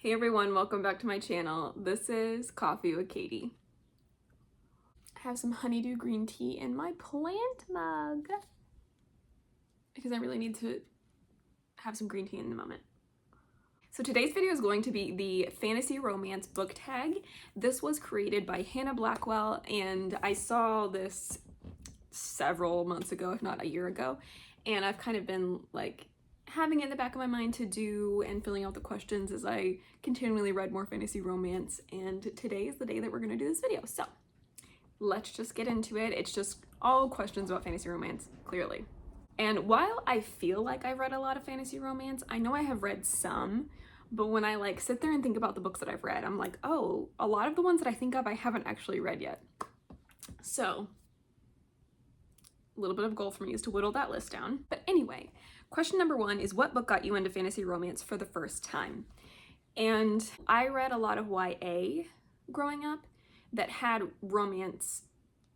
Hey everyone, welcome back to my channel. This is Coffee with Katie. I have some honeydew green tea in my plant mug because I really need to have some green tea in the moment. So today's video is going to be the fantasy romance book tag. This was created by Hannah Blackwell, and I saw this several months ago, if not a year ago, and I've kind of been like having it in the back of my mind to do and filling out the questions as I continually read more fantasy romance, and today is the day that we're gonna do this video. So let's just get into it. It's just all questions about fantasy romance, clearly. And while I feel like I've read a lot of fantasy romance, I know I have read some, but when I like sit there and think about the books that I've read, I'm like, oh, a lot of the ones that I think of I haven't actually read yet. So a little bit of goal for me is to whittle that list down. But anyway, question number one is, what book got you into fantasy romance for the first time? And I read a lot of YA growing up that had romance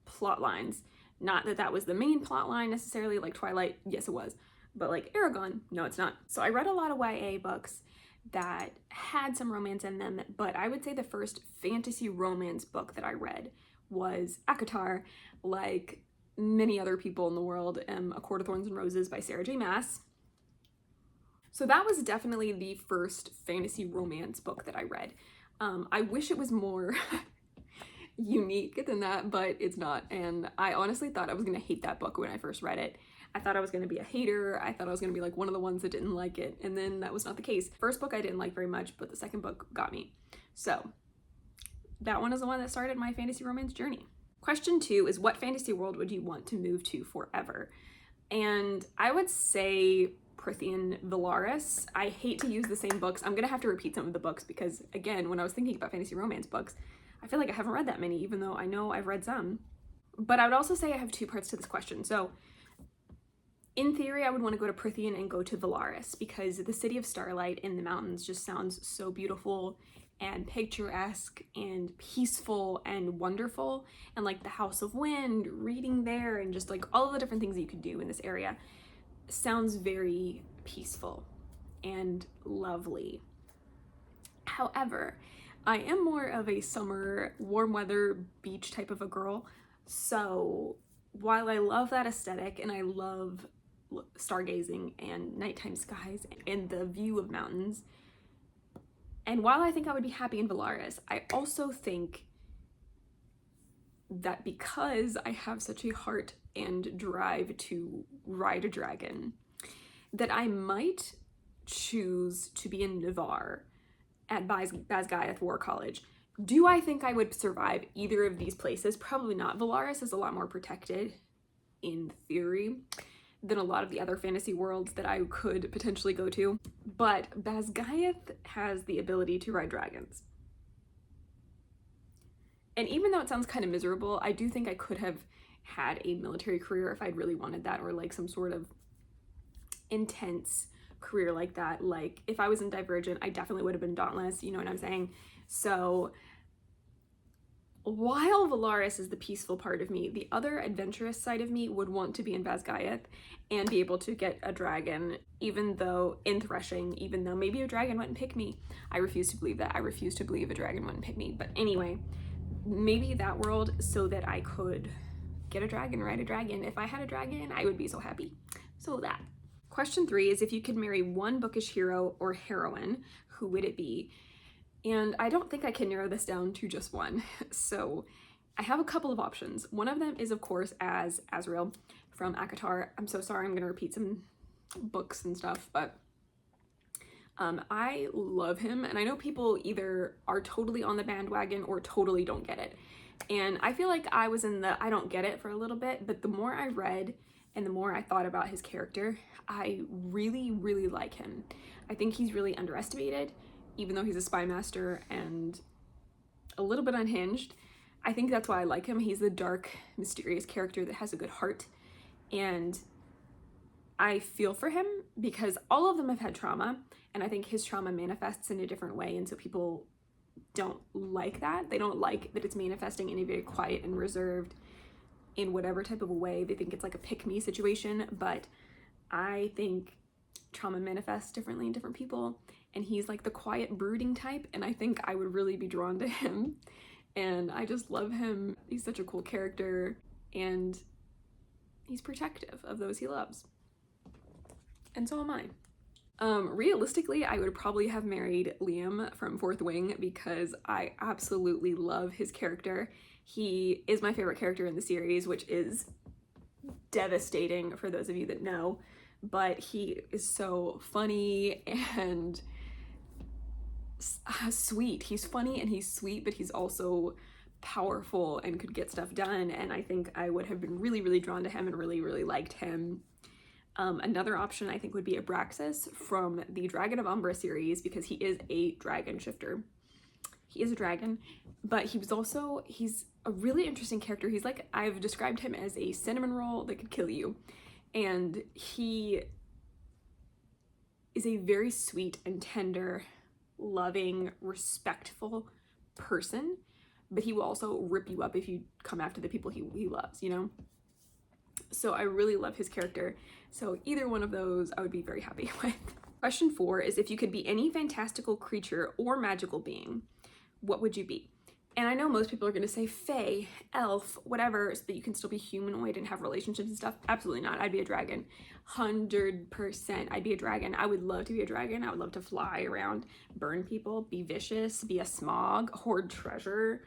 plot lines. Not that that was the main plot line necessarily, like Twilight, yes it was, but like Aragon, no it's not. So I read a lot of YA books that had some romance in them, but I would say the first fantasy romance book that I read was ACOTAR, like many other people in the world, A Court of Thorns and Roses by Sarah J. Maas. So that was definitely the first fantasy romance book that I read. I wish it was more unique than that, but it's not. And I honestly thought I was gonna hate that book when I first read it. I thought I was gonna be a hater. I thought I was gonna be like one of the ones that didn't like it. And then that was not the case. First book I didn't like very much, but the second book got me. So that one is the one that started my fantasy romance journey. Question two is, what fantasy world would you want to move to forever? And I would say Prythian Valaris. I hate to use the same books. I'm gonna have to repeat some of the books because, again, when I was thinking about fantasy romance books, I feel like I haven't read that many, even though I know I've read some. But I would also say I have two parts to this question. So in theory, I would want to go to Prythian and go to Valaris because the city of starlight in the mountains just sounds so beautiful and picturesque and peaceful and wonderful. And like the House of Wind, reading there, and just like all of the different things that you could do in this area sounds very peaceful and lovely. However, I am more of a summer, warm weather, beach type of a girl. So while I love that aesthetic and I love stargazing and nighttime skies and the view of mountains, and while I think I would be happy in Valaris, I also think that because I have such a heart and drive to ride a dragon, that I might choose to be in Navarre at Basgiath War College. Do I think I would survive either of these places? Probably not. Valaris is a lot more protected, in theory, than a lot of the other fantasy worlds that I could potentially go to. But Basgiath has the ability to ride dragons. And even though it sounds kind of miserable, I do think I could have had a military career if I'd really wanted that, or like some sort of intense career like that. Like if I was in Divergent, I definitely would have been Dauntless, you know what I'm saying? So while Valaris is the peaceful part of me, the other adventurous side of me would want to be in Basgiath and be able to get a dragon, even though in Threshing, even though maybe a dragon wouldn't pick me. I refuse to believe that. I refuse to believe a dragon wouldn't pick me. But anyway, maybe that world so that I could get a dragon, ride a dragon. If I had a dragon, I would be so happy. So that. Question three is, if you could marry one bookish hero or heroine, who would it be? And I don't think I can narrow this down to just one. So I have a couple of options. One of them is, of course, as Azrael from ACOTAR. I'm so sorry, I'm gonna repeat some books and stuff, but I love him, and I know people either are totally on the bandwagon or totally don't get it. And I feel like I was in the I don't get it for a little bit, but the more I read and the more I thought about his character, I really, really like him. I think he's really underestimated, even though he's a spy master and a little bit unhinged. I think that's why I like him. He's the dark, mysterious character that has a good heart, and I feel for him because all of them have had trauma, and I think his trauma manifests in a different way, and so people don't like that. They don't like that it's manifesting in a very quiet and reserved, in whatever type of a way. They think it's like a pick-me situation, but I think trauma manifests differently in different people, and he's like the quiet brooding type, and I think I would really be drawn to him. And I just love him. He's such a cool character, and he's protective of those he loves. And so am I. Realistically, I would probably have married Liam from Fourth Wing because I absolutely love his character. He is my favorite character in the series, which is devastating for those of you that know, but he is so funny and sweet. He's funny and he's sweet, but he's also powerful and could get stuff done, and I think I would have been really, really drawn to him and really, really liked him. Another option I think would be Abraxas from the Dragon of Umbra series, because he is a dragon shifter. He is a dragon, but he's a really interesting character. He's like, I've described him as a cinnamon roll that could kill you. And he is a very sweet and tender, loving, respectful person, but he will also rip you up if you come after the people he loves, you know? So I really love his character. So either one of those I would be very happy with. Question 4 is, if you could be any fantastical creature or magical being, what would you be? And I know most people are going to say fae, elf, whatever, so that you can still be humanoid and have relationships and stuff. Absolutely not. I'd be a dragon. 100%. I'd be a dragon. I would love to be a dragon. I would love to fly around, burn people, be vicious, be a smog, hoard treasure.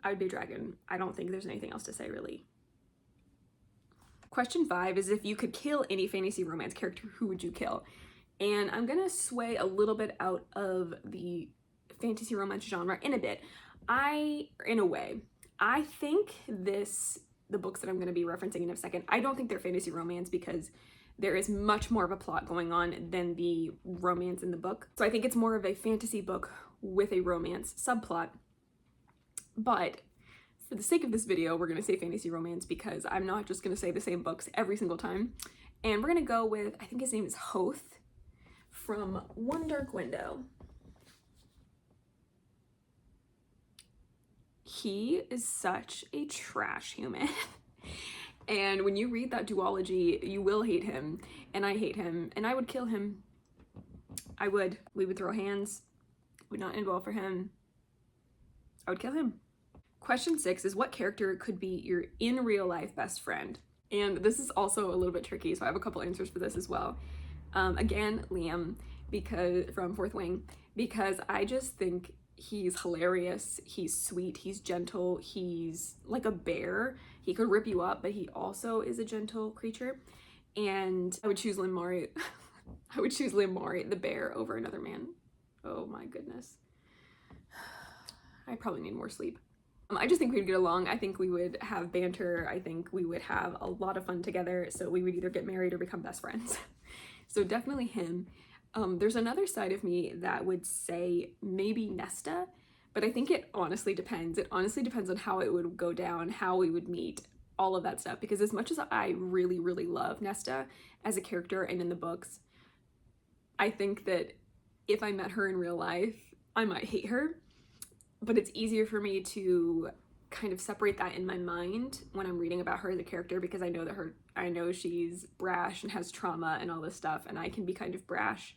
I would be a dragon. I don't think there's anything else to say, really. Question 5 is, if you could kill any fantasy romance character, who would you kill? And I'm gonna sway a little bit out of the fantasy romance genre in a bit. In a way, I think the books that I'm gonna be referencing in a second, I don't think they're fantasy romance because there is much more of a plot going on than the romance in the book. So I think it's more of a fantasy book with a romance subplot. But for the sake of this video, we're going to say fantasy romance because I'm not just going to say the same books every single time. And we're going to go with, I think his name is Hoth from One Dark Window. He is such a trash human. And when you read that duology, you will hate him. And I hate him. And I would kill him. I would. We would throw hands. Would not end well for him. I would kill him. Question 6 is, what character could be your in real life best friend? And this is also a little bit tricky, so I have a couple answers for this as well. Again, Liam, because from Fourth Wing, because I just think he's hilarious, he's sweet, he's gentle, he's like a bear. He could rip you up, but he also is a gentle creature. And I would choose Limari. I would choose Limari, the bear, over another man. Oh my goodness. I probably need more sleep. I just think we'd get along. I think we would have banter. I think we would have a lot of fun together. So we would either get married or become best friends. So definitely him. There's another side of me that would say maybe Nesta, but I think it honestly depends. It honestly depends on how it would go down, how we would meet, all of that stuff. Because as much as I really, really love Nesta as a character and in the books, I think that if I met her in real life, I might hate her. But it's easier for me to kind of separate that in my mind when I'm reading about her as a character, because I know she's brash and has trauma and all this stuff, and I can be kind of brash.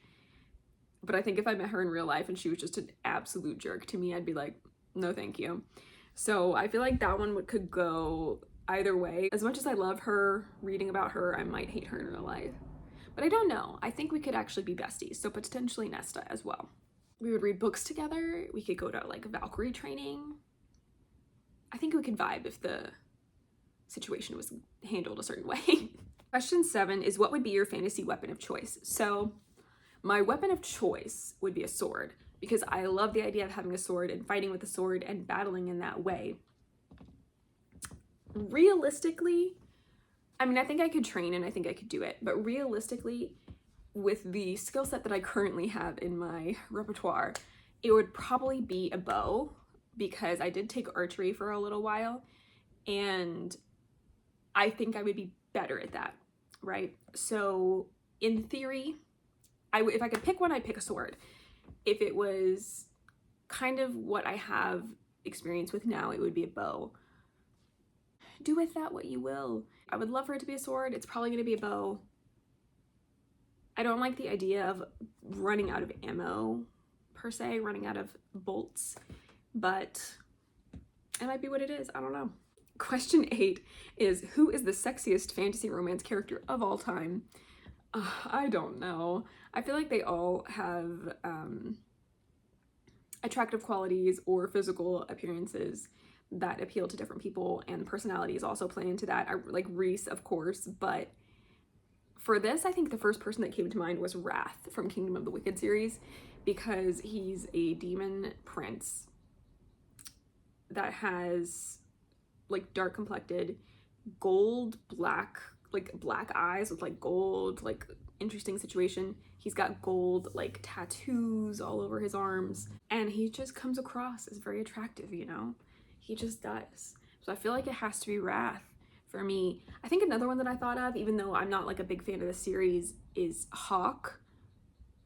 But I think if I met her in real life and she was just an absolute jerk to me, I'd be like, no thank you. So I feel like that one could go either way. As much as I love her, reading about her, I might hate her in real life. But I don't know. I think we could actually be besties, so potentially Nesta as well. We would read books together. We could go to like Valkyrie training. I think we could vibe if the situation was handled a certain way. Question 7 is, what would be your fantasy weapon of choice? So my weapon of choice would be a sword, because I love the idea of having a sword and fighting with a sword and battling in that way. Realistically, I mean, I think I could train and I think I could do it, but realistically, with the skill set that I currently have in my repertoire, it would probably be a bow, because I did take archery for a little while and I think I would be better at that, right? So in theory, if I could pick one, I'd pick a sword. If it was kind of what I have experience with now, it would be a bow. Do with that what you will. I would love for it to be a sword. It's probably going to be a bow. I don't like the idea of running out of ammo, per se, running out of bolts, but it might be what it is. I don't know. Question 8 is, who is the sexiest fantasy romance character of all time? I don't know. I feel like they all have attractive qualities or physical appearances that appeal to different people, and personalities also play into that. I like Reese, of course, but for this, I think the first person that came to mind was Wrath from Kingdom of the Wicked series, because he's a demon prince that has like dark complected, gold black, like black eyes with like gold, like interesting situation. He's got gold like tattoos all over his arms, and he just comes across as very attractive, you know? He just does. So I feel like it has to be Wrath for me. I think another one that I thought of, even though I'm not like a big fan of the series, is Hawk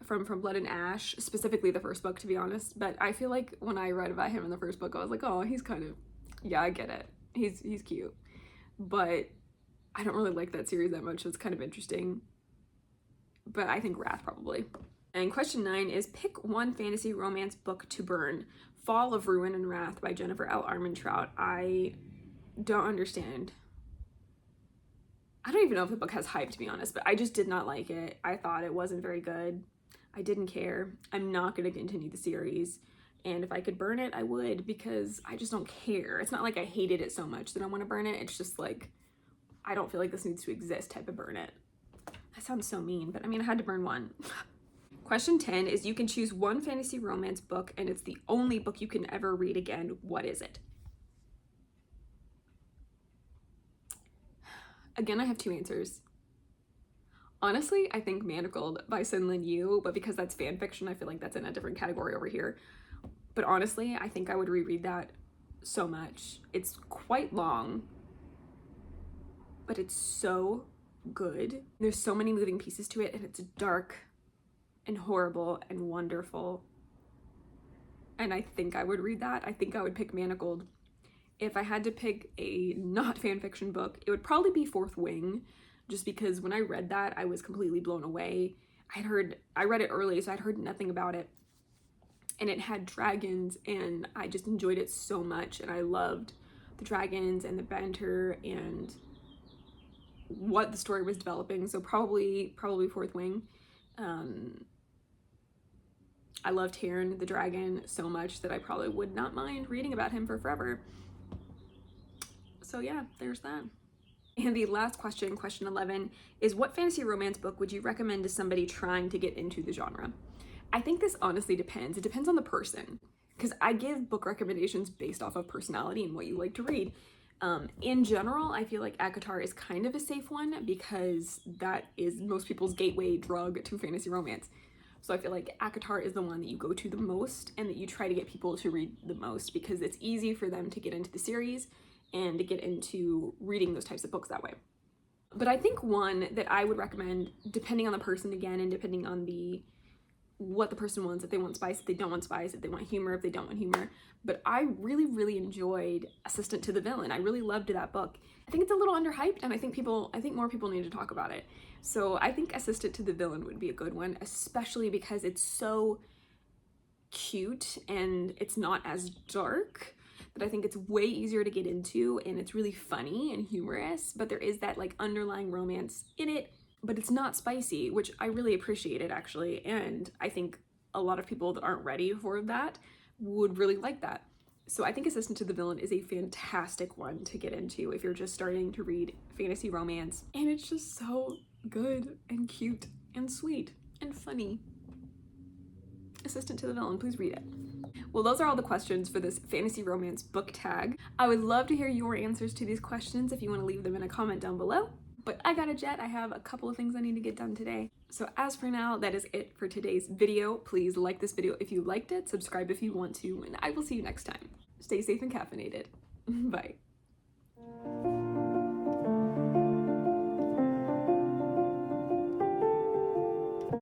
from Blood and Ash, specifically the first book, to be honest. But I feel like when I read about him in the first book, I was like, oh, he's kind of, yeah, I get it. He's cute. But I don't really like that series that much, so it's kind of interesting. But I think Wrath probably. And question 9 is, pick one fantasy romance book to burn. Fall of Ruin and Wrath by Jennifer L. Armentrout. I don't understand. I don't even know if the book has hype, to be honest, but I just did not like it. I thought it wasn't very good. I didn't care. I'm not going to continue the series. And if I could burn it, I would, because I just don't care. It's not like I hated it so much that I want to burn it. It's just like, I don't feel like this needs to exist type of burn it. That sounds so mean, but I mean, I had to burn one. Question 10 is, you can choose one fantasy romance book and it's the only book you can ever read again. What is it? Again, I have 2 answers. Honestly, I think Manacled by Sin Lin Yu, but because that's fan fiction, I feel like that's in a different category over here. But honestly, I think I would reread that so much. It's quite long, but it's so good. There's so many moving pieces to it, and it's dark and horrible and wonderful. And I think I would read that. I think I would pick Manacled. If I had to pick a not fanfiction book, it would probably be Fourth Wing, just because when I read that, I was completely blown away. I read it early, so I'd heard nothing about it. And it had dragons, and I just enjoyed it so much, and I loved the dragons and the banter and what the story was developing. So probably Fourth Wing. I loved Taran the dragon so much that I probably would not mind reading about him for forever. So yeah, there's that. And the last question, question 11, is, what fantasy romance book would you recommend to somebody trying to get into the genre? I think this honestly depends. It depends on the person, because I give book recommendations based off of personality and what you like to read. In general, I feel like ACOTAR is kind of a safe one, because that is most people's gateway drug to fantasy romance. So I feel like ACOTAR is the one that you go to the most and that you try to get people to read the most, because it's easy for them to get into the series and to get into reading those types of books that way. But I think one that I would recommend, depending on the person again, and depending on what the person wants, if they want spice, if they don't want spice, if they want humor, if they don't want humor. But I really enjoyed Assistant to the Villain. I really loved that book. I think it's a little underhyped, and I think more people need to talk about it. So I think Assistant to the Villain would be a good one, especially because it's so cute and it's not as dark, that I think it's way easier to get into, and it's really funny and humorous, but there is that like underlying romance in it, but it's not spicy, which I really appreciated actually, and I think a lot of people that aren't ready for that would really like that. So I think Assistant to the Villain is a fantastic one to get into if you're just starting to read fantasy romance, and it's just so good and cute and sweet and funny. Assistant to the Villain, please read it. Well, those are all the questions for this fantasy romance book tag. I would love to hear your answers to these questions if you want to leave them in a comment down below. But I gotta jet, I have a couple of things I need to get done today. So as for now, that is it for today's video. Please like this video if you liked it, subscribe if you want to, and I will see you next time. Stay safe and caffeinated. Bye.